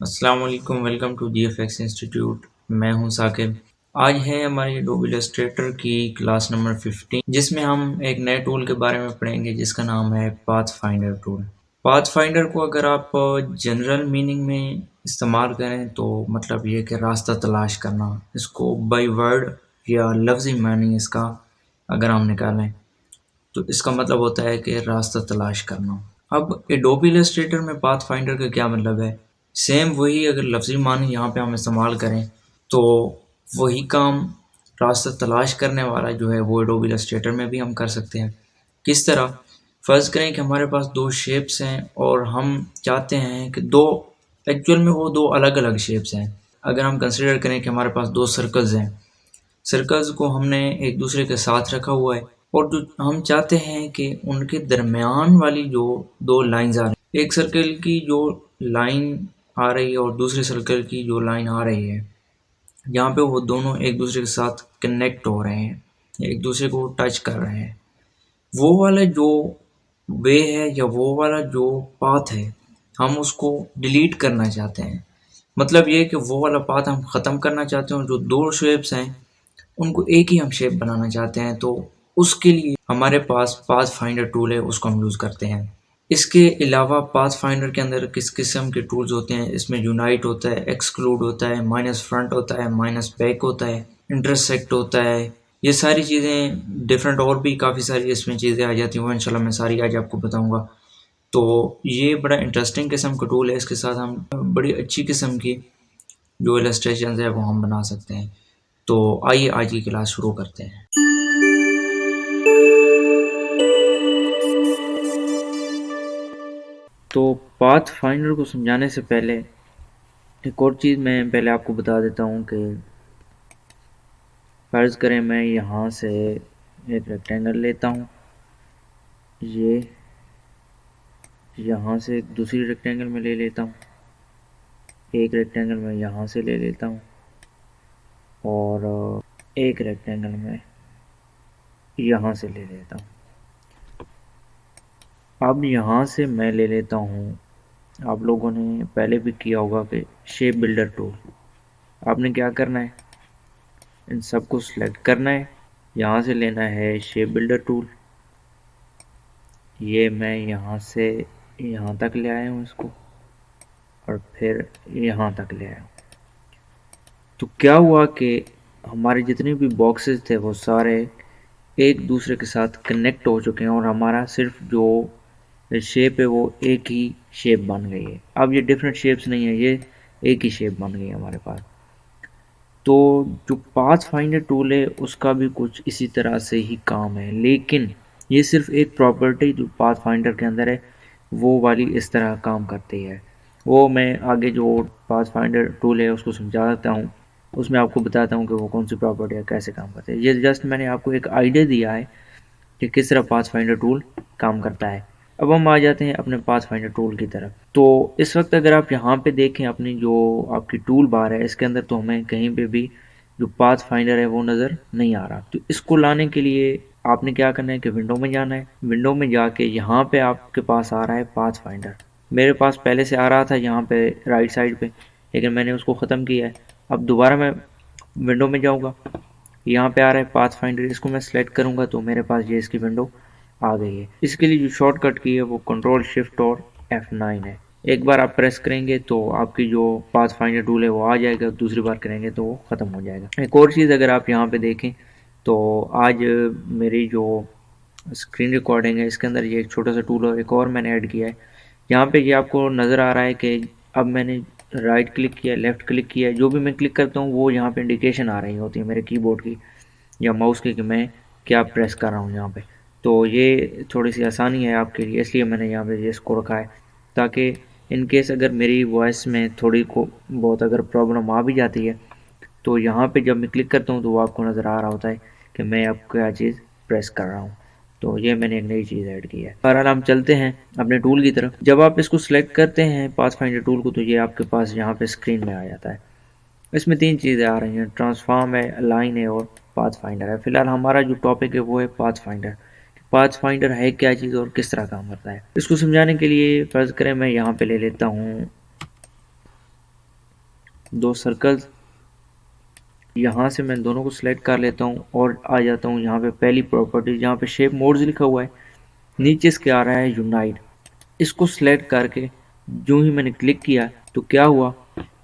अस्सलाम वालेकुम, welcome to GFX institute. मैं हूं साकिब। आज है हमारी एडोबी इलस्ट्रेटर की क्लास नंबर 15 जिसमें हम एक नए टूल के बारे में पढ़ेंगे जिसका नाम है पाथफाइंडर टूल। पाथफाइंडर को अगर आप जनरल मीनिंग में इस्तेमाल करें तो मतलब ये कि रास्ता तलाश करना। इसको बाय वर्ड या लफ्ज़ी मानी इसका अगर हम निकालें तो इसका मतलब होता है कि रास्ता तलाश करना। अब एडोबी इलस्ट्रेटर में पाथफाइंडर का क्या मतलब है? सेम वही अगर लफ्ज़ी मानी यहाँ पे हम इस्तेमाल करें तो वही काम रास्ता तलाश करने वाला जो है वो एडोबी इलस्ट्रेटर में भी हम कर सकते हैं। किस तरह? फ़र्ज़ करें कि हमारे पास दो शेप्स हैं और हम चाहते हैं कि दो एक्चुअल में वो दो अलग अलग शेप्स हैं। अगर हम कंसिडर करें कि हमारे पास दो सर्कल्स हैं, सर्कल्स को हमने एक दूसरे के साथ रखा हुआ है और जो हम चाहते हैं कि उनके दरमियान वाली जो दो लाइंस आ रही हैं, एक सर्कल की जो लाइन आ रही है और दूसरे सर्कल की जो लाइन आ रही है, जहाँ पे वो दोनों एक दूसरे के साथ कनेक्ट हो रहे हैं, एक दूसरे को टच कर रहे हैं, वो वाला जो वे है या वो वाला जो पाथ है, हम उसको डिलीट करना चाहते हैं। मतलब ये कि वो वाला पाथ हम ख़त्म करना चाहते हैं। जो दो शेप्स हैं उनको एक ही हम शेप बनाना चाहते हैं, तो उसके लिए हमारे पास पाथ फाइंडर टूल है, उसको हम यूज़ करते हैं। इसके अलावा पाथ फाइंडर के अंदर किस किस्म के टूल्स होते हैं? इसमें यूनाइट होता है, एक्सक्लूड होता है, माइनस फ्रंट होता है, माइनस बैक होता है, इंटरसेक्ट होता है। ये सारी चीज़ें डिफरेंट और भी काफ़ी सारी इसमें चीज़ें आ जाती हैं, वो इंशाल्लाह मैं सारी आज आपको बताऊंगा। तो ये बड़ा इंटरेस्टिंग किस्म का टूल है। इसके साथ हम बड़ी अच्छी किस्म की जो इलस्ट्रेशन है वो हम बना सकते हैं। तो आइए आज की क्लास शुरू करते हैं। तो पाथ फाइंडर को समझाने से पहले एक और चीज़ मैं पहले आपको बता देता हूँ कि फ़र्ज़ करें मैं यहाँ से एक रेक्टेंगल लेता हूँ, ये यहाँ से एक दूसरी रेक्टेंगल में ले लेता हूँ, एक रेक्टेंगल में यहाँ से ले लेता हूँ और एक रेक्टेंगल में यहाँ से ले लेता हूँ। अब यहाँ से मैं ले लेता हूँ, आप लोगों ने पहले भी किया होगा कि शेप बिल्डर टूल। आपने क्या करना है, इन सबको सिलेक्ट करना है, यहाँ से लेना है शेप बिल्डर टूल। ये मैं यहाँ से यहाँ तक ले आया हूँ इसको और फिर यहाँ तक ले आया हूँ। तो क्या हुआ कि हमारे जितने भी बॉक्सेस थे वो सारे एक दूसरे के साथ कनेक्ट हो चुके हैं और हमारा सिर्फ जो शेप है वो एक ही शेप बन गई है। अब ये डिफरेंट शेप्स नहीं है, ये एक ही शेप बन गई है हमारे पास। तो जो पाथ फाइंडर टूल है उसका भी कुछ इसी तरह से ही काम है, लेकिन ये सिर्फ एक प्रॉपर्टी जो पाथ फाइंडर के अंदर है वो वाली इस तरह काम करती है। वो मैं आगे जो पाथ फाइंडर टूल है उसको समझाता हूँ, उसमें आपको बताता हूँ कि वो कौन सी प्रॉपर्टी है, कैसे काम करते हैं। ये जस्ट मैंने आपको एक आइडिया दिया है कि किस तरह पाथ फाइंडर टूल काम करता है। अब हम आ जाते हैं अपने पाथ फाइंडर टूल की तरफ। तो इस वक्त अगर आप यहाँ पे देखें अपनी जो आपकी टूल बार है इसके अंदर, तो हमें कहीं पे भी जो पाथ फाइंडर है वो नज़र नहीं आ रहा। तो इसको लाने के लिए आपने क्या करना है कि विंडो में जाना है। विंडो में जाके यहाँ पे आपके पास आ रहा है पाथ फाइंडर। मेरे पास पहले से आ रहा था यहाँ पे राइट साइड पे, लेकिन मैंने उसको ख़त्म किया है। अब दोबारा मैं विंडो में जाऊँगा, यहाँ पे आ रहा है पाथ फाइंडर, इसको मैं सेलेक्ट करूँगा तो मेरे पास ये इसकी विंडो आ गई है। इसके लिए जो शॉर्टकट की है वो कंट्रोल शिफ्ट और F9 है। एक बार आप प्रेस करेंगे तो आपकी जो पाथ फाइंडर टूल है वो आ जाएगा, दूसरी बार करेंगे तो वो ख़त्म हो जाएगा। एक और चीज़ अगर आप यहाँ पे देखें तो आज मेरी जो स्क्रीन रिकॉर्डिंग है इसके अंदर ये एक छोटा सा टूल और एक और मैंने ऐड किया है। यहाँ पे ये आपको नज़र आ रहा है कि अब मैंने राइट क्लिक किया, लेफ़्ट क्लिक किया, जो भी मैं क्लिक करता हूँ वो यहाँ पे इंडिकेशन आ रही होती है मेरे कीबोर्ड की या माउस की कि मैं क्या प्रेस कर रहा हूँ यहाँ पे। तो ये थोड़ी सी आसानी है आपके लिए, इसलिए मैंने यहाँ पे इसको रखा है ताकि इन केस अगर मेरी वॉइस में थोड़ी को बहुत अगर प्रॉब्लम आ भी जाती है तो यहाँ पे जब मैं क्लिक करता हूँ तो वो आपको नज़र आ रहा होता है कि मैं अब क्या चीज़ प्रेस कर रहा हूँ। तो ये मैंने एक नई चीज़ ऐड की है। बहरहाल हम चलते हैं अपने टूल की तरफ। जब आप इसको सिलेक्ट करते हैं पाथ फाइंडर टूल को तो ये आपके पास यहाँ पे स्क्रीन में आ जाता है। इसमें तीन चीज़ें आ रही हैं, ट्रांसफॉर्म है, अलाइन है और पाथ फाइंडर है। फिलहाल हमारा जो टॉपिक है वो है पाथ फाइंडर। पाथ फाइंडर है क्या चीज़ और किस तरह काम करता है, इसको समझाने के लिए फ़र्ज़ करें मैं यहाँ पे ले लेता हूँ दो सर्कल्स, यहाँ से मैं दोनों को सिलेक्ट कर लेता हूँ और आ जाता हूँ यहाँ पे पहली प्रॉपर्टी जहाँ पे शेप मोड्स लिखा हुआ है, नीचे इसके आ रहा है यूनाइट। इसको सिलेक्ट करके जो ही मैंने क्लिक किया तो क्या हुआ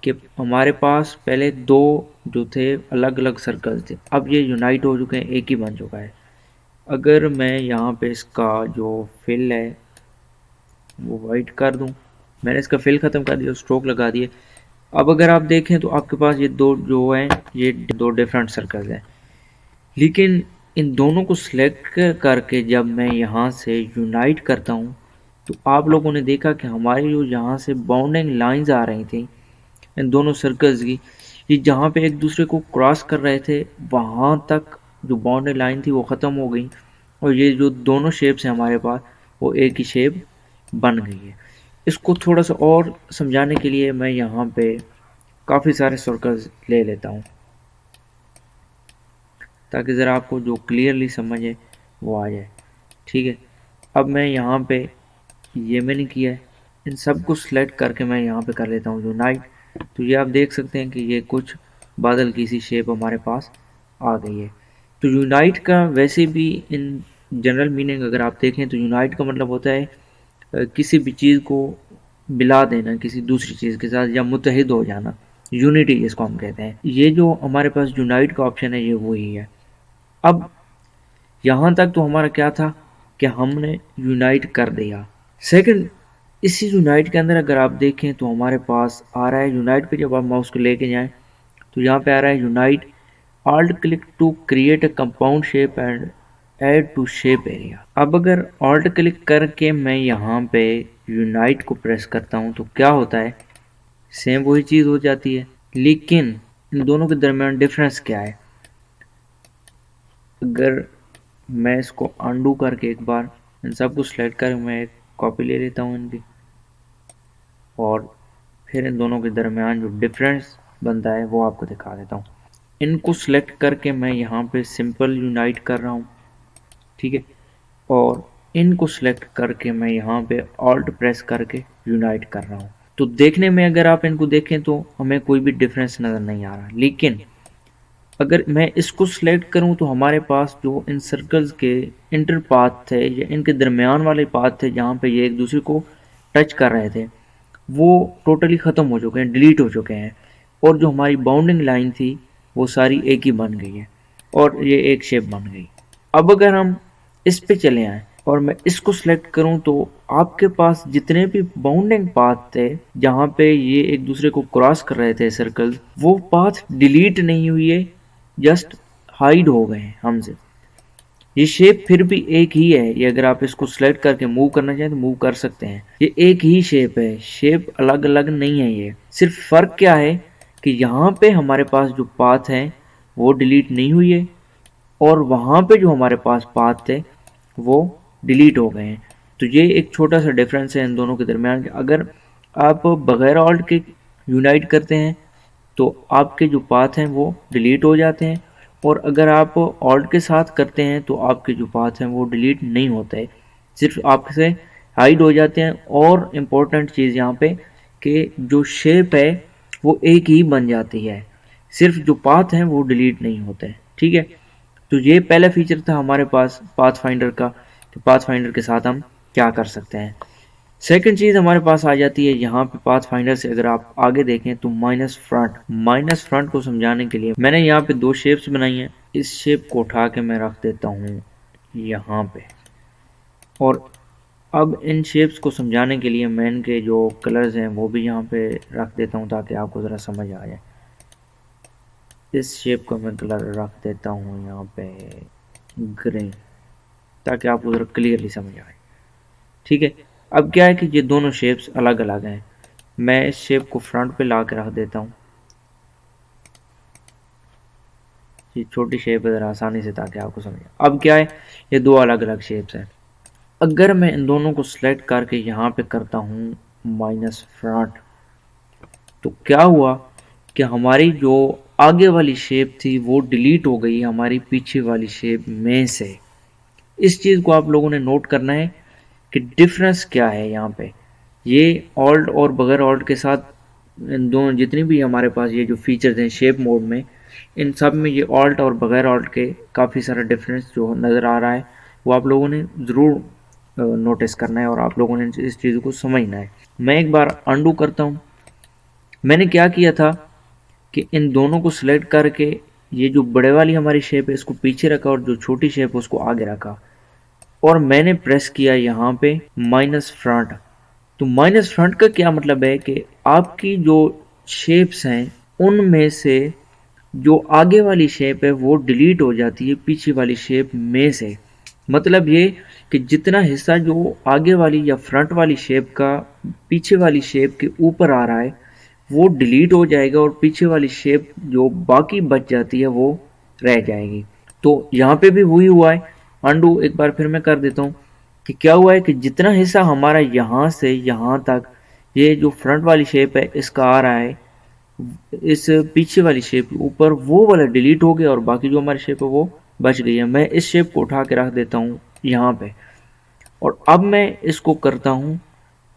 कि हमारे पास पहले दो जो थे अलग अलग सर्कल्स थे, अब ये यूनाइट हो चुके हैं, एक ही बन चुका है। अगर मैं यहाँ पे इसका जो फिल है वो वाइट कर दूं, मैंने इसका फिल ख़त्म कर दिया, स्ट्रोक लगा दिए। अब अगर आप देखें तो आपके पास ये दो जो हैं, ये दो डिफरेंट सर्कल्स हैं, लेकिन इन दोनों को सिलेक्ट करके जब मैं यहाँ से यूनाइट करता हूँ तो आप लोगों ने देखा कि हमारी जो यहाँ से बाउंडिंग लाइंस आ रही थी इन दोनों सर्कल्स की, ये जहाँ पे एक दूसरे को क्रॉस कर रहे थे वहाँ तक जो बाउंड्री लाइन थी वो ख़त्म हो गई, और ये जो दोनों शेप्स हैं हमारे पास वो एक ही शेप बन गई है। इसको थोड़ा सा और समझाने के लिए मैं यहाँ पे काफ़ी सारे सर्कल्स ले लेता हूँ ताकि ज़रा आपको जो क्लियरली समझे वो आ जाए। ठीक है, अब मैं यहाँ पे ये मैंने किया है, इन सब को सिलेक्ट करके मैं यहाँ पे कर लेता हूँ यूनाइट। तो ये आप देख सकते हैं कि ये कुछ बादल की सी शेप हमारे पास आ गई है। तो यूनाइट का वैसे भी इन जनरल मीनिंग अगर आप देखें तो यूनाइट का मतलब होता है किसी भी चीज़ को मिला देना किसी दूसरी चीज़ के साथ या मुत्तहिद हो जाना, यूनिटी जिसको हम कहते हैं। ये जो हमारे पास यूनाइट का ऑप्शन है ये वही है। अब यहाँ तक तो हमारा क्या था कि हमने यूनाइट कर दिया। सेकंड, इसी यूनाइट के अंदर अगर आप देखें तो हमारे पास आ रहा है यूनाइट पे जब आप माउस को लेके जाएं तो यहाँ पे आ रहा है unite, alt click to create a compound shape and add to shape area. अब अगर ऑल्ट क्लिक करके मैं यहाँ पे यूनाइट को प्रेस करता हूँ तो क्या होता है, सेम वही चीज़ हो जाती है, लेकिन इन दोनों के दरमियान डिफरेंस क्या है। अगर मैं इसको अंडू करके एक बार इन सबको सिलेक्ट कर मैं एक कॉपी ले लेता हूँ इनकी, और फिर इन दोनों के दरमियान जो डिफरेंस बनता है वो आपको दिखा देता हूँ। इनको सिलेक्ट करके मैं यहाँ पे सिंपल यूनाइट कर रहा हूँ, ठीक है, और इनको सिलेक्ट करके मैं यहाँ पे ऑल्ट प्रेस करके यूनाइट कर रहा हूँ। तो देखने में अगर आप इनको देखें तो हमें कोई भी डिफरेंस नज़र नहीं आ रहा, लेकिन अगर मैं इसको सिलेक्ट करूं तो हमारे पास जो इन सर्कल्स के इंटर पाथ थे या इनके दरमियान वाले पाथ थे जहाँ पे ये एक दूसरे को टच कर रहे थे वो टोटली ख़त्म हो चुके हैं, डिलीट हो चुके हैं, और जो हमारी बाउंडिंग लाइन थी वो सारी एक ही बन गई है और ये एक शेप बन गई। अब अगर हम इस पे चले आएँ और मैं इसको सिलेक्ट करूं तो आपके पास जितने भी बाउंडिंग पाथ थे जहाँ पे ये एक दूसरे को क्रॉस कर रहे थे सर्कल, वो पाथ डिलीट नहीं हुए, जस्ट हाइड हो गए हैं हमसे। ये शेप फिर भी एक ही है, ये अगर आप इसको सिलेक्ट करके मूव करना चाहें तो मूव कर सकते हैं, ये एक ही शेप है, शेप अलग अलग नहीं है। ये सिर्फ फ़र्क क्या है कि यहाँ पे हमारे पास जो पाथ हैं वो डिलीट नहीं हुई है और वहाँ पे जो हमारे पास पाथ थे वो डिलीट हो गए हैं। तो ये एक छोटा सा डिफरेंस है इन दोनों के दरमियान। अगर आप बगैर ऑल्ट के यूनाइट करते हैं तो आपके जो पाथ हैं वो डिलीट हो जाते हैं, और अगर आप ऑल्ट के साथ करते हैं तो आपके जो पाथ हैं वो डिलीट नहीं होते, सिर्फ आपसे हाइड हो जाते हैं। और इम्पोर्टेंट चीज़ यहाँ पे कि जो शेप है वो एक ही बन जाती है, सिर्फ जो पाथ हैं वो डिलीट नहीं होते। ठीक है, तो ये पहला फीचर था हमारे पास पाथ फाइंडर का कि पाथ फाइंडर के साथ हम क्या कर सकते हैं। सेकंड चीज़ हमारे पास आ जाती है यहाँ पे पाथ फाइंडर से अगर आप आगे देखें तो माइनस फ्रंट को समझाने के लिए मैंने यहाँ पे दो शेप्स बनाई हैं। इस शेप को उठा के मैं रख देता हूँ यहाँ पे, और अब इन शेप्स को समझाने के लिए मैं इनके जो कलर्स हैं वो भी यहाँ पे रख देता हूँ ताकि आपको ज़रा समझ आ जाए। इस शेप को मैं कलर रख देता हूँ यहाँ पे ग्रीन, ताकि आपको ज़रा क्लियरली समझ आए। ठीक है, अब क्या है कि ये दोनों शेप्स अलग अलग हैं, मैं इस शेप को फ्रंट पे ला के रख देता हूँ, ये छोटी शेप है ज़रा आसानी से ताकि आपको समझ। अब क्या है, ये दो अलग अलग शेप्स हैं। अगर मैं इन दोनों को सिलेक्ट करके यहाँ पे करता हूँ माइनस फ्रंट, तो क्या हुआ कि हमारी जो आगे वाली शेप थी वो डिलीट हो गई हमारी पीछे वाली शेप में से। इस चीज़ को आप लोगों ने नोट करना है कि डिफरेंस क्या है यहाँ पे। ये ऑल्ट और बगैर ऑल्ट के साथ इन दोनों जितनी भी हमारे पास ये जो फीचर्स हैं शेप मोड में, इन सब में ये ऑल्ट और बगैर ऑल्ट के काफ़ी सारा डिफरेंस जो नज़र आ रहा है वो आप लोगों ने ज़रूर नोटिस करना है और आप लोगों ने इस चीज़ को समझना है। मैं एक बार अंडू करता हूँ। मैंने क्या किया था कि इन दोनों को सिलेक्ट करके ये जो बड़े वाली हमारी शेप है इसको पीछे रखा और जो छोटी शेप है उसको आगे रखा, और मैंने प्रेस किया यहाँ पे माइनस फ्रंट। तो माइनस फ्रंट का क्या मतलब है कि आपकी जो शेप्स हैं उनमें से जो आगे वाली शेप है वो डिलीट हो जाती है पीछे वाली शेप में से। मतलब ये कि जितना हिस्सा जो आगे वाली या फ्रंट वाली शेप का पीछे वाली शेप के ऊपर आ रहा है वो डिलीट हो जाएगा और पीछे वाली शेप जो बाकी बच जाती है वो रह जाएगी। तो यहाँ पे भी वही हुआ है। अंडू एक बार फिर मैं कर देता हूँ कि क्या हुआ है कि जितना हिस्सा हमारा यहाँ से यहाँ तक ये जो फ्रंट वाली शेप है इसका आ रहा है इस पीछे वाली शेप के ऊपर, वो वाला डिलीट हो गया और बाकी जो हमारी शेप है वो बच गई है। मैं इस शेप को उठा के रख देता हूँ यहाँ पे, और अब मैं इसको करता हूँ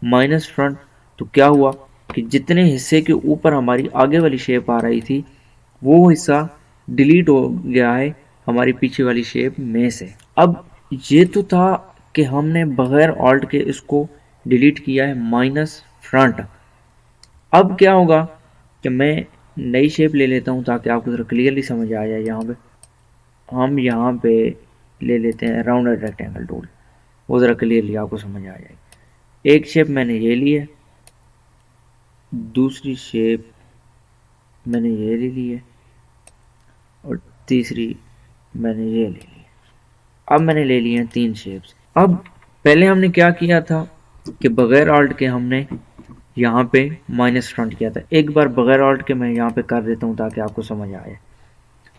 माइनस फ्रंट। तो क्या हुआ कि जितने हिस्से के ऊपर हमारी आगे वाली शेप आ रही थी वो हिस्सा डिलीट हो गया है हमारी पीछे वाली शेप में से। अब ये तो था कि हमने बगैर ऑल्ट के इसको डिलीट किया है माइनस फ्रंट। अब क्या होगा कि मैं नई शेप ले लेता हूँ ताकि आपको ज़रा क्लियरली समझ आ जाए। यहाँ पे हम यहाँ पे ले लेते हैं राउंडेड रेक्टेंगल टूल, वो ज़रा क्लियरली आपको समझ आ जाए। एक शेप मैंने ये ली है, दूसरी शेप मैंने ये ले ली है और तीसरी मैंने ये ले ली है। अब मैंने ले लिए हैं 3 शेप्स। अब पहले हमने क्या किया था कि बगैर ऑल्ट के हमने यहाँ पे माइनस फ्रंट किया था। एक बार बगैर ऑल्ट के मैं यहाँ पे कर देता हूँ ताकि आपको समझ आए।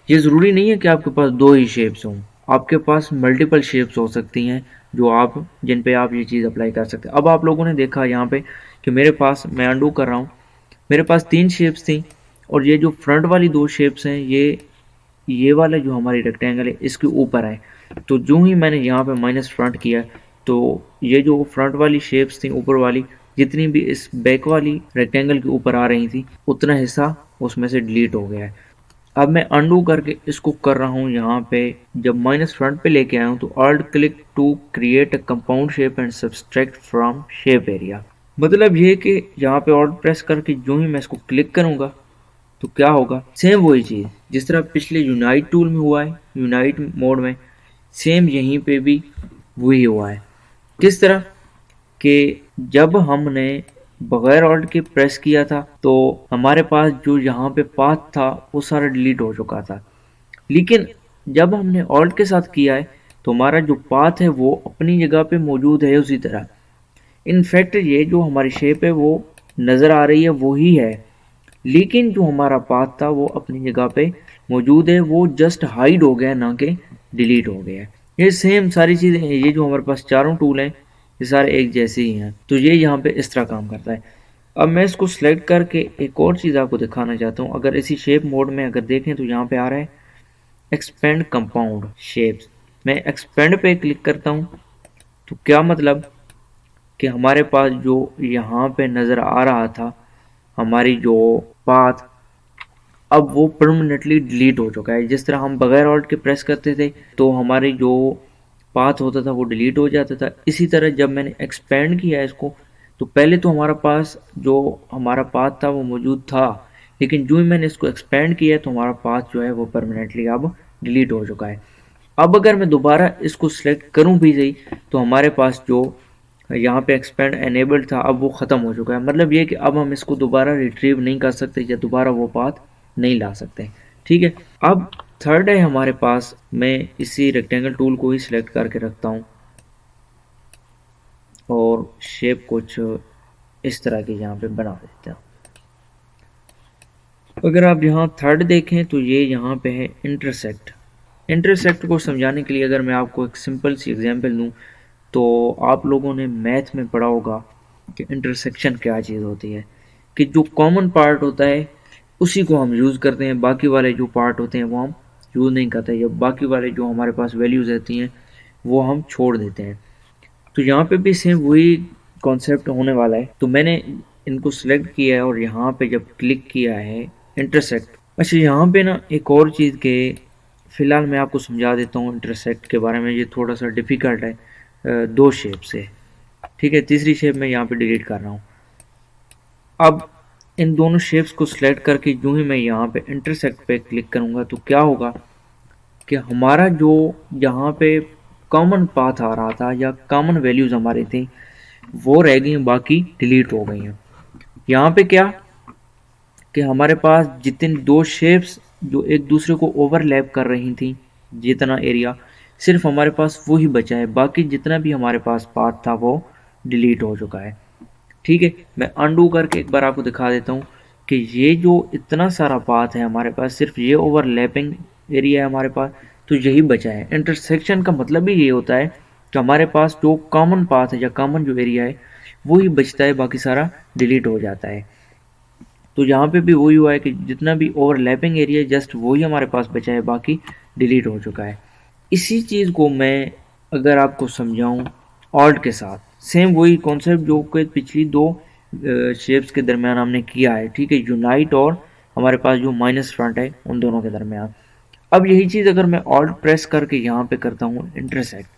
ये ज़रूरी नहीं है कि आपके पास 2 ही शेप्स हों, आपके पास मल्टीपल शेप्स हो सकती हैं जो आप जिन पे आप ये चीज़ अप्लाई कर सकते हैं। अब आप लोगों ने देखा यहाँ पे कि मेरे पास, मैं अंडू कर रहा हूँ, मेरे पास 3 शेप्स थी और ये जो फ्रंट वाली 2 शेप्स हैं ये वाला जो हमारी रेक्टेंगल है इसके ऊपर है। तो जो ही मैंने यहाँ पे माइनस फ्रंट किया तो ये जो फ्रंट वाली शेप्स थी ऊपर वाली, जितनी भी इस बैक वाली रेक्टेंगल के ऊपर आ रही थी उतना हिस्सा उसमें से डिलीट हो गया है। अब मैं अंडू करके इसको कर रहा हूँ। यहाँ पे जब माइनस फ्रंट पे लेके आया हूँ तो alt click to create a compound shape and subtract from shape area. मतलब ये कि यहाँ पे ऑल्ट प्रेस करके जो ही मैं इसको क्लिक करूँगा तो क्या होगा, सेम वही चीज़ जिस तरह पिछले यूनाइट टूल में हुआ है, यूनाइट मोड में, सेम यहीं पे भी वही हुआ है। किस तरह कि जब हमने बगैर ऑल्ट के प्रेस किया था तो हमारे पास जो यहाँ पे पाथ था वो सारा डिलीट हो चुका था, लेकिन जब हमने ऑल्ट के साथ किया है तो हमारा जो पाथ है वो अपनी जगह पे मौजूद है उसी तरह। इनफैक्ट ये जो हमारी शेप है वो नज़र आ रही है वही है, लेकिन जो हमारा पाथ था वो अपनी जगह पे मौजूद है, वो जस्ट हाइड हो गया ना कि डिलीट हो गया। ये सेम सारी चीज़ें हैं। ये जो हमारे पास चारों टूल हैं ये सारे एक जैसे ही हैं, तो ये यहाँ पे इस तरह काम करता है। अब मैं इसको सिलेक्ट करके एक और चीज़ आपको दिखाना चाहता हूँ। अगर इसी शेप मोड में अगर देखें तो यहाँ पे आ रहा है एक्सपेंड कंपाउंड शेप्स। मैं एक्सपेंड पे क्लिक करता हूँ तो क्या मतलब कि हमारे पास जो यहाँ पे नज़र आ रहा था हमारी जो पाथ, अब वो परमानेंटली डिलीट हो चुका है। जिस तरह हम बगैर ऑल्ट के प्रेस करते थे तो हमारी जो पाथ होता था वो डिलीट हो जाता था, इसी तरह जब मैंने एक्सपेंड किया इसको तो पहले तो हमारा पास जो हमारा पाथ था वो मौजूद था, लेकिन जो ही मैंने इसको एक्सपेंड किया तो हमारा पाथ जो है वो परमानेंटली अब डिलीट हो चुका है। अब अगर मैं दोबारा इसको सिलेक्ट करूं भी सही तो हमारे पास जो यहाँ पे एक्सपेंड एनेबल्ड था अब वो ख़त्म हो चुका है। मतलब ये कि अब हम इसको दोबारा रिट्रीव नहीं कर सकते या दोबारा वो पाथ नहीं ला सकते। ठीक है, अब थर्ड है हमारे पास, मैं इसी रेक्टेंगल टूल को ही सिलेक्ट करके रखता हूँ और शेप कुछ इस तरह की यहाँ पे बना देते हैं। अगर आप यहाँ थर्ड देखें तो ये यहाँ पे है इंटरसेक्ट। इंटरसेक्ट को समझाने के लिए अगर मैं आपको एक सिंपल सी एग्जांपल दूँ तो आप लोगों ने मैथ में पढ़ा होगा कि इंटरसेक्शन क्या चीज़ होती है, कि जो कॉमन पार्ट होता है उसी को हम यूज़ करते हैं, बाकी वाले जो पार्ट होते हैं वो हम यूज़ नहीं करते, या बाकी वाले जो हमारे पास वैल्यूज़ रहती हैं वो हम छोड़ देते हैं। तो यहाँ पे भी सेम वही कॉन्सेप्ट होने वाला है। तो मैंने इनको सिलेक्ट किया है और यहाँ पे जब क्लिक किया है इंटरसेक्ट। अच्छा, यहाँ पे ना एक और चीज़ के फ़िलहाल मैं आपको समझा देता हूँ इंटरसेक्ट के बारे में। ये थोड़ा सा डिफ़िकल्ट है, दो शेप से, ठीक है। तीसरी शेप मैं यहाँ पे डिलीट कर रहा हूँ। अब इन दोनों शेप्स को सिलेक्ट करके यूं ही मैं यहाँ पे इंटरसेक्ट पे क्लिक करूँगा तो क्या होगा कि हमारा जो यहाँ पे कॉमन पाथ आ रहा था या कॉमन वैल्यूज़ हमारी थी वो रह गई, बाकी डिलीट हो गई हैं। यहाँ पे क्या कि हमारे पास जितनी दो शेप्स जो एक दूसरे को ओवरलैप कर रही थी, जितना एरिया सिर्फ हमारे पास वो ही बचा है, बाकी जितना भी हमारे पास पाथ था वो डिलीट हो चुका है। ठीक है, मैं अनडू करके एक बार आपको दिखा देता हूँ कि ये जो इतना सारा पाथ है हमारे पास, सिर्फ ये ओवरलैपिंग एरिया है हमारे पास, तो यही बचा है। इंटरसेक्शन का मतलब ही ये होता है कि हमारे पास जो कॉमन पाथ है या कॉमन जो एरिया है वो ही बचता है, बाकी सारा डिलीट हो जाता है। तो यहाँ पे भी वही हुआ है कि जितना भी ओवरलैपिंग एरिया है जस्ट वही हमारे पास बचा है, बाकी डिलीट हो चुका है। इसी चीज़ को मैं अगर आपको समझाऊँ ऑल्ट के साथ, सेम वही कॉन्सेप्ट जो कि पिछली दो शेप्स के दरमियान हमने किया है, ठीक है, यूनाइट और हमारे पास जो माइनस फ्रंट है उन दोनों के दरमियान। अब यही चीज़ अगर मैं ऑल्ट प्रेस करके यहाँ पे करता हूँ इंटरसेक्ट,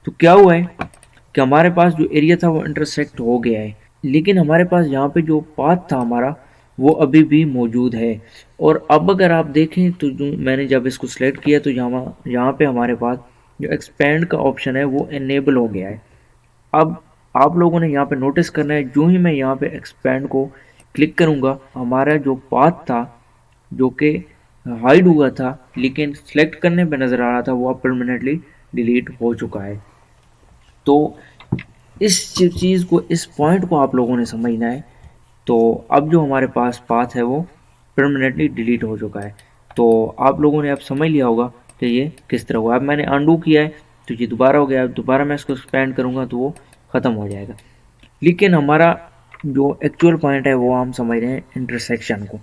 तो क्या हुआ है कि हमारे पास जो एरिया था वो इंटरसेक्ट हो गया है, लेकिन हमारे पास यहाँ पे जो पाथ था हमारा वो अभी भी मौजूद है। और अब अगर आप देखें तो जो मैंने जब इसको सिलेक्ट किया तो यहाँ पे हमारे पास जो एक्सपेंड का ऑप्शन है वो इनेबल हो गया है। अब आप लोगों ने यहाँ पे नोटिस करना है, जो ही मैं यहाँ पे एक्सपेंड को क्लिक करूँगा हमारा जो पाथ था जो कि हाइड हुआ था लेकिन सिलेक्ट करने पे नज़र आ रहा था वो अब परमानेंटली डिलीट हो चुका है। तो इस चीज़ को, इस पॉइंट को आप लोगों ने समझना है। तो अब जो हमारे पास पाथ है वो परमानेंटली डिलीट हो चुका है। तो आप लोगों ने अब समझ लिया होगा कि ये किस तरह हुआ। अब मैंने अनडू किया है तो ये दोबारा हो गया, दोबारा मैं इसको एक्सपेंड करूँगा तो वो ख़त्म हो जाएगा। लेकिन हमारा जो एक्चुअल पॉइंट है वो हम समझ रहे हैं इंटरसेक्शन को।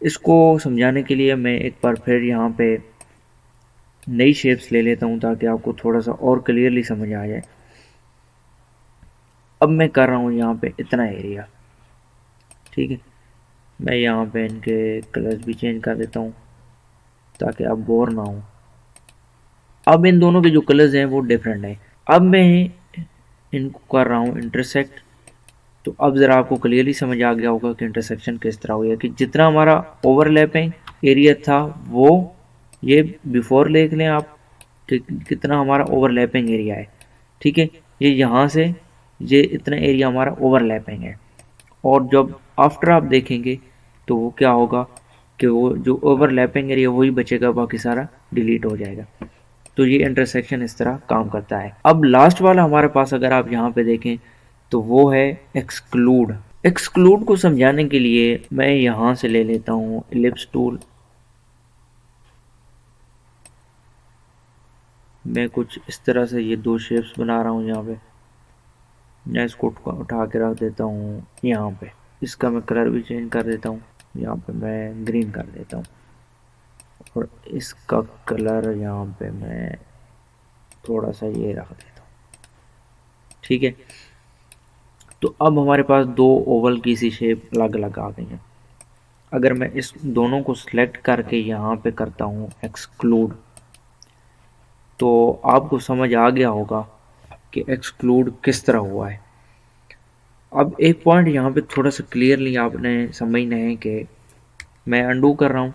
इसको समझाने के लिए मैं एक बार फिर यहाँ पे नई शेप्स ले लेता हूँ ताकि आपको थोड़ा सा और क्लियरली समझ आ जाए। अब मैं कर रहा हूँ यहाँ पे इतना एरिया, ठीक है। मैं यहाँ पे इनके कलर्स भी चेंज कर देता हूँ ताकि आप बोर ना हो। अब इन दोनों के जो कलर्स हैं वो डिफरेंट हैं। अब मैं इनको कर रहा हूँ इंटरसेक्ट, तो अब ज़रा आपको क्लियरली समझ आ गया होगा कि इंटरसेक्शन किस तरह हुआ कि जितना हमारा ओवरलैपिंग एरिया था वो, ये बिफोर देख लें आप कि कितना हमारा ओवरलैपिंग एरिया है, ठीक है। ये यहाँ से ये इतना एरिया हमारा ओवरलैपिंग है, और जब आफ्टर आप देखेंगे तो वो क्या होगा कि वो जो ओवरलैपिंग एरिया वही बचेगा, बाकी सारा डिलीट हो जाएगा। तो ये इंटरसेक्शन इस तरह काम करता है। अब लास्ट वाला हमारे पास अगर आप यहाँ पे देखें तो वो है एक्सक्लूड। एक्सक्लूड को समझाने के लिए मैं यहाँ से ले लेता हूँ इलिप्स टूल। मैं कुछ इस तरह से ये दो शेप्स बना रहा हूँ यहाँ पे। मैं इसको उठा के रख देता हूँ यहाँ पे। इसका मैं कलर भी चेंज कर देता हूँ, यहाँ पे मैं ग्रीन कर देता हूँ, और इसका कलर यहाँ पे मैं थोड़ा सा ये रख देता हूँ, ठीक है। तो अब हमारे पास दो ओवल की सी शेप अलग अलग आ गई हैं। अगर मैं इस दोनों को सिलेक्ट करके यहाँ पे करता हूँ एक्सक्लूड, तो आपको समझ आ गया होगा कि एक्सक्लूड किस तरह हुआ है। अब एक पॉइंट यहाँ पे थोड़ा सा क्लियरली आपने समझना है कि मैं अंडू कर रहा हूँ।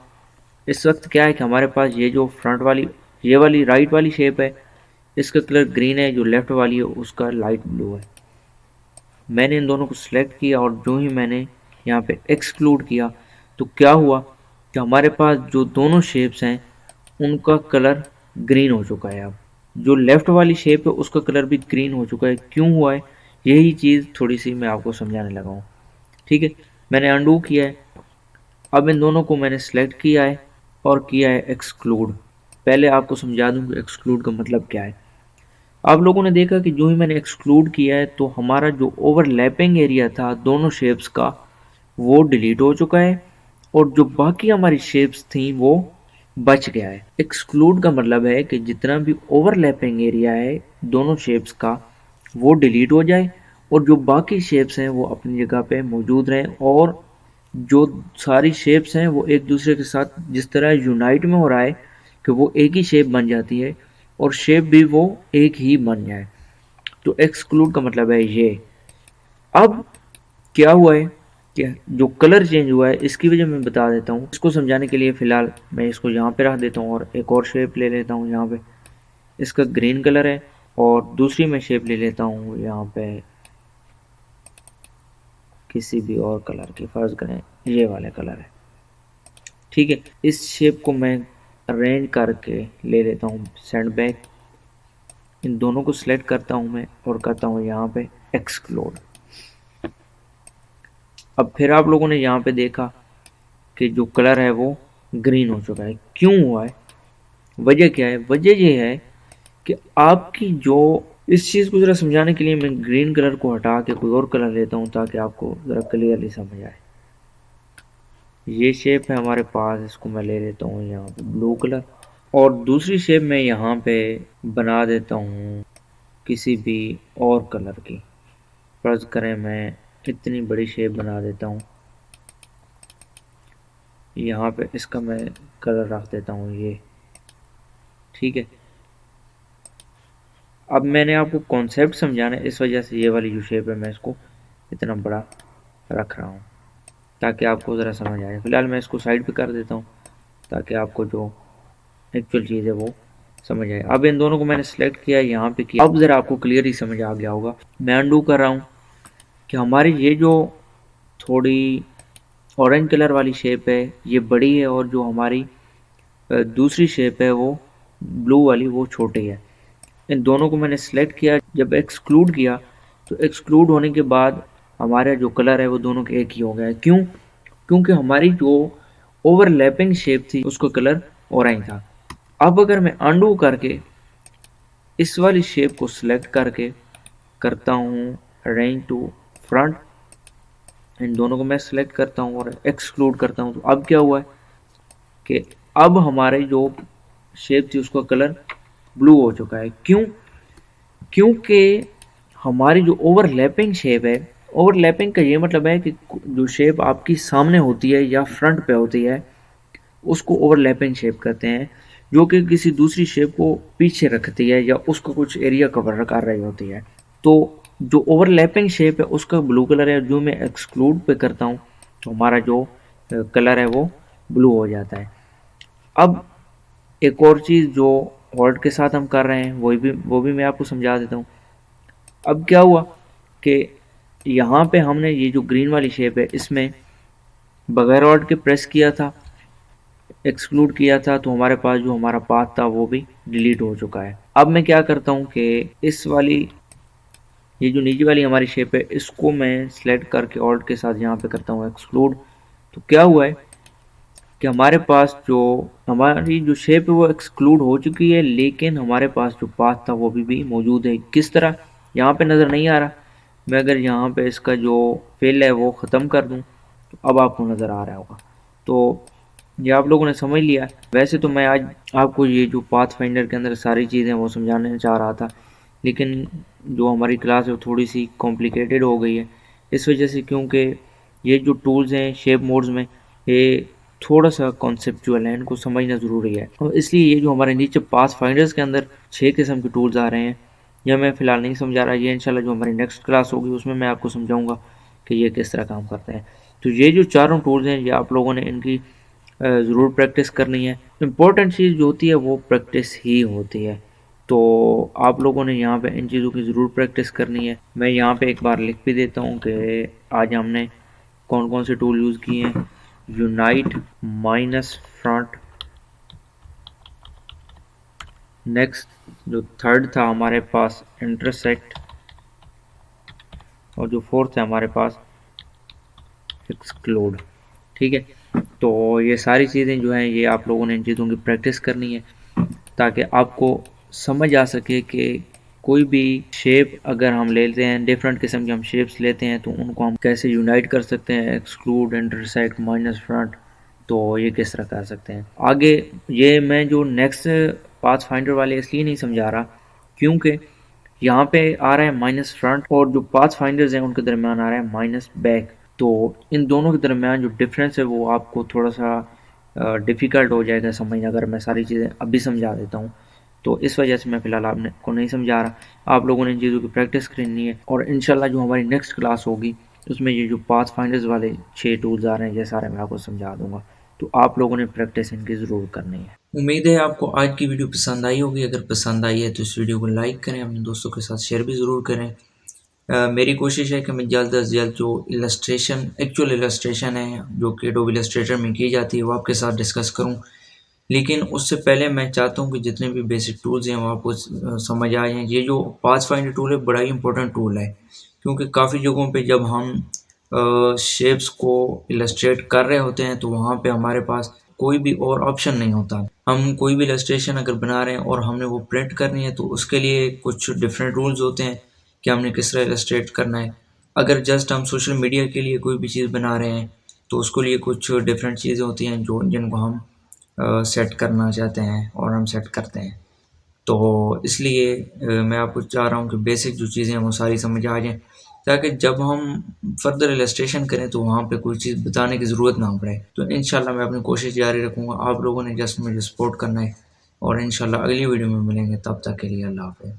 इस वक्त क्या है कि हमारे पास ये जो फ्रंट वाली, ये वाली राइट वाली शेप है, इसका कलर ग्रीन है, जो लेफ़्ट वाली है उसका लाइट ब्लू है। मैंने इन दोनों को सिलेक्ट किया और जो ही मैंने यहाँ पे एक्सक्लूड किया तो क्या हुआ कि हमारे पास जो दोनों शेप्स हैं उनका कलर ग्रीन हो चुका है। अब जो लेफ़्ट वाली शेप है उसका कलर भी ग्रीन हो चुका है। क्यों हुआ है यही चीज़ थोड़ी सी मैं आपको समझाने लगा हूँ, ठीक है। मैंने अनडू किया है। अब इन दोनों को मैंने सेलेक्ट किया है और किया है एक्सक्लूड। पहले आपको समझा दूँ कि एक्सक्लूड का मतलब क्या है। आप लोगों ने देखा कि जो ही मैंने एक्सक्लूड किया है तो हमारा जो ओवरलैपिंग एरिया था दोनों शेप्स का वो डिलीट हो चुका है, और जो बाकी हमारी शेप्स थी वो बच गया है। एक्सक्लूड का मतलब है कि जितना भी ओवरलैपिंग एरिया है दोनों शेप्स का वो डिलीट हो जाए, और जो बाकी शेप्स हैं वो अपनी जगह पे मौजूद रहें, और जो सारी शेप्स हैं वो एक दूसरे के साथ जिस तरह यूनाइट में हो रहा है कि वो एक ही शेप बन जाती है और शेप भी वो एक ही बन जाए। तो एक्सक्लूड का मतलब है ये। अब क्या हुआ है कि जो कलर चेंज हुआ है इसकी वजह मैं बता देता हूँ। इसको समझाने के लिए फ़िलहाल मैं इसको यहाँ पे रख देता हूँ और एक और शेप ले लेता हूँ यहाँ पे। इसका ग्रीन कलर है और दूसरी मैं शेप ले लेता हूँ यहाँ पे किसी भी और कलर की, फर्ज करें ये वाले कलर है, ठीक है। इस शेप को मैं अरेंज करके ले लेता हूँ सेंड बैक। इन दोनों को सिलेक्ट करता हूँ मैं और करता हूँ यहाँ पे एक्सक्लूड। अब फिर आप लोगों ने यहाँ पे देखा कि जो कलर है वो ग्रीन हो चुका है। क्यों हुआ है, वजह क्या है? वजह ये है कि आपकी जो, इस चीज़ को ज़रा समझाने के लिए मैं ग्रीन कलर को हटा के कोई और कलर लेता हूँ ताकि आपको ज़रा क्लियरली समझ आए। ये शेप है हमारे पास, इसको मैं ले लेता हूँ यहाँ पे ब्लू कलर, और दूसरी शेप मैं यहाँ पे बना देता हूँ किसी भी और कलर की। फर्ज करें मैं इतनी बड़ी शेप बना देता हूँ, यहाँ पे इसका मैं कलर रख देता हूँ ये, ठीक है। अब मैंने आपको कॉन्सेप्ट समझाना है, इस वजह से ये वाली जो शेप है मैं इसको इतना बड़ा रख रहा हूँ ताकि आपको ज़रा समझ आए। फिलहाल मैं इसको साइड पे कर देता हूँ ताकि आपको जो एक्चुअल चीज़ है वो समझ आए। अब इन दोनों को मैंने सेलेक्ट किया, यहाँ पे किया, अब ज़रा आपको क्लियर ही समझ आ गया होगा। मैं अनडू कर रहा हूँ कि हमारी ये जो थोड़ी ऑरेंज कलर वाली शेप है ये बड़ी है और जो हमारी दूसरी शेप है वो ब्लू वाली वो छोटी है। इन दोनों को मैंने सेलेक्ट किया, जब एक्सक्लूड किया तो एक्सक्लूड होने के बाद हमारा जो कलर है वो दोनों के एक ही हो गया है। क्यों? क्योंकि हमारी जो ओवरलैपिंग शेप थी उसका कलर ऑरेंज था। अब अगर मैं अनडू करके इस वाली शेप को सिलेक्ट करके करता हूँ अरेंज टू फ्रंट, इन दोनों को मैं सिलेक्ट करता हूँ और एक्सक्लूड करता हूँ, तो अब क्या हुआ है कि अब हमारे जो शेप थी उसका कलर ब्लू हो चुका है। क्यों? क्योंकि हमारी जो ओवरलैपिंग शेप है, ओवरलैपिंग का ये मतलब है कि जो शेप आपकी सामने होती है या फ्रंट पे होती है उसको ओवरलैपिंग शेप कहते हैं, जो कि किसी दूसरी शेप को पीछे रखती है या उसको कुछ एरिया कवर कर रही होती है। तो जो ओवरलैपिंग शेप है उसका ब्लू कलर है, जो मैं एक्सक्लूड पे करता हूँ तो हमारा जो कलर है वो ब्लू हो जाता है। अब एक और चीज़ जो हॉल्ट के साथ हम कर रहे हैं वो भी मैं आपको समझा देता हूँ। अब क्या हुआ कि यहाँ पे हमने ये जो ग्रीन वाली शेप है इसमें बगैर हॉल्ट के प्रेस किया था, एक्सक्लूड किया था, तो हमारे पास जो हमारा पाथ था वो भी डिलीट हो चुका है। अब मैं क्या करता हूँ कि इस वाली, ये जो नीचे वाली हमारी शेप है इसको मैं सिलेक्ट करके ऑल्ट के साथ यहाँ पे करता हूँ एक्सक्लूड। तो क्या हुआ है कि हमारे पास जो हमारी जो शेप है वो एक्सक्लूड हो चुकी है, लेकिन हमारे पास जो पाथ था वो भी मौजूद है। किस तरह, यहाँ पे नज़र नहीं आ रहा, मैं अगर यहाँ पे इसका जो फिल है वो ख़त्म कर दूँ तो अब आपको नज़र आ रहा होगा। तो ये आप लोगों ने समझ लिया। वैसे तो मैं आज आपको ये जो पाथ फाइंडर के अंदर सारी चीज़ें वो समझाने चाह रहा था, लेकिन जो हमारी क्लास है वो थोड़ी सी कॉम्प्लिकेटेड हो गई है इस वजह से, क्योंकि ये जो टूल्स हैं शेप मोड्स में ये थोड़ा सा कॉन्सेप्चुअल है, इनको समझना ज़रूरी है। और इसलिए ये जो हमारे नीचे पाथ फाइंडर्स के अंदर 6 किस्म के टूल्स आ रहे हैं, यह मैं फ़िलहाल नहीं समझा रहा। ये इंशाल्लाह जो हमारी नेक्स्ट क्लास होगी उसमें मैं आपको समझाऊंगा कि ये किस तरह काम करते हैं। तो ये जो चारों टूल्स हैं ये आप लोगों ने इनकी ज़रूर प्रैक्टिस करनी है। इम्पोर्टेंट चीज़ जो होती है वो प्रैक्टिस ही होती है, तो आप लोगों ने यहाँ पे इन चीज़ों की ज़रूर प्रैक्टिस करनी है। मैं यहाँ पे एक बार लिख भी देता हूँ कि आज हमने कौन कौन से टूल यूज़ किए हैं। यूनाइट, माइनस, फ्रंट, नेक्स्ट जो थर्ड था हमारे पास इंटरसेक्ट, और जो फोर्थ है हमारे पास एक्सक्लूड, ठीक है। तो ये सारी चीज़ें जो हैं ये आप लोगों ने इन चीज़ों की प्रैक्टिस करनी है ताकि आपको समझ आ सके कि कोई भी शेप अगर हम लेते हैं, डिफरेंट किस्म के हम शेप्स लेते हैं तो उनको हम कैसे यूनाइट कर सकते हैं, एक्सक्लूड, इंटरसेक्ट, माइनस, फ्रंट, तो ये किस तरह कर सकते हैं आगे। ये मैं जो नेक्स्ट पाथ फाइंडर वाले इसलिए नहीं समझा रहा क्योंकि यहाँ पे आ रहा है माइनस फ्रंट, और जो पाथ फाइंडर्स हैं उनके दरमियान आ रहा है माइनस बैक। तो इन दोनों के दरमियान जो डिफरेंस है वो आपको थोड़ा सा डिफ़िकल्ट हो जाएगा समझना, अगर मैं सारी चीज़ें अभी समझा देता हूँ। तो इस वजह से मैं फ़िलहाल आपको नहीं समझा रहा। आप लोगों ने इन चीज़ों की प्रैक्टिस करनी है, और इंशाल्लाह जो हमारी नेक्स्ट क्लास होगी उसमें ये जो पाथ फाइंडर्स वाले 6 टूल्स आ रहे हैं ये सारे मैं आपको समझा दूंगा। तो आप लोगों ने प्रैक्टिस इनकी ज़रूर करनी है। उम्मीद है आपको आज की वीडियो पसंद आई होगी। अगर पसंद आई है तो इस वीडियो को लाइक करें, अपने दोस्तों के साथ शेयर भी ज़रूर करें। मेरी कोशिश है कि मैं जल्द अज जल्द जो एक्चुअल इलस्ट्रेशन है जो कि एडोब इलस्ट्रेटर में की जाती है वो आपके साथ डिस्कस करूं। लेकिन उससे पहले मैं चाहता हूं कि जितने भी बेसिक टूल्स हैं वो आपको समझ आ जाएं। ये जो पाथ फाइंडर टूल है बड़ा ही इंपॉर्टेंट टूल है, क्योंकि काफ़ी जगहों पे जब हम शेप्स को इलस्ट्रेट कर रहे होते हैं तो वहाँ पे हमारे पास कोई भी और ऑप्शन नहीं होता। हम कोई भी इलस्ट्रेशन अगर बना रहे हैं और हमने वो प्रिंट करनी है तो उसके लिए कुछ डिफरेंट रूल्स होते हैं कि हमने किस तरह इलस्ट्रेट करना है। अगर जस्ट हम सोशल मीडिया के लिए कोई भी चीज़ बना रहे हैं तो उसके लिए कुछ डिफरेंट चीज़ें होती हैं जो जिनको हम सेट करना चाहते हैं और हम सेट करते हैं। तो इसलिए मैं आपको चाह रहा हूँ कि बेसिक जो चीज़ें हैं वो सारी समझ आ जाएँ, ताकि जब हम फर्दर इलस्ट्रेशन करें तो वहाँ पे कोई चीज़ बताने की ज़रूरत ना पड़े। तो इंशाल्लाह मैं अपनी कोशिश जारी रखूँगा। आप लोगों ने जस्ट मुझे सपोर्ट करना है, और इंशाल्लाह अगली वीडियो में मिलेंगे। तब तक के लिए अल्लाह हाफ़िज़।